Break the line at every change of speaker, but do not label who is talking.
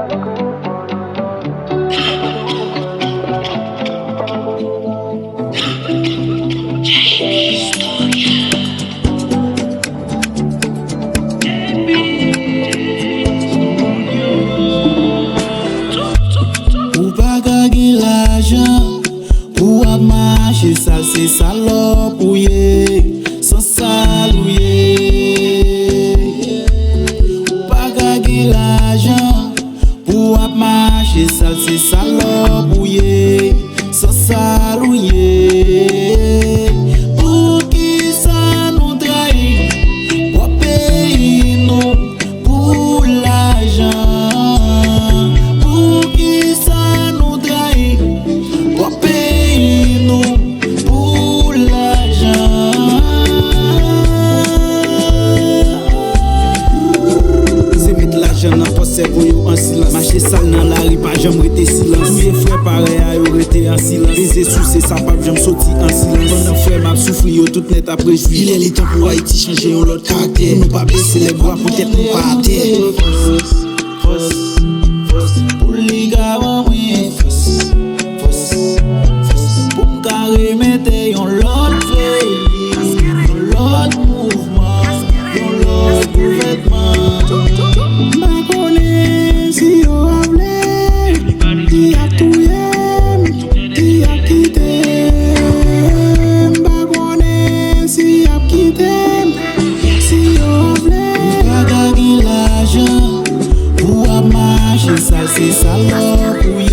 Ou pas gagner l'argent pour marcher, ça c'est salope ou sans salouer. Ou pas gagner l'argent pour marcher, ça c'est salope ou sans salouer. Pour qui ça nous trahit, pour payer nous pour l'argent. Pour yo en silence, marcher sale dans la rue, pas jamais rester silence. Mes frères pareil à yo rester en silence. Les sous c'est ça, pas jamais sorti en silence. Pendant frère m'a souffri yo tout net après je vis. Il est temps pour Haïti changer un autre caractère. Nous pas baisser les bras pour tête nous pas à terre. Pour les gars oui, pour me carrer mettre yon l'autre félix, yon l'autre mouvement, yon l'autre gouvernement. Ça c'est salope.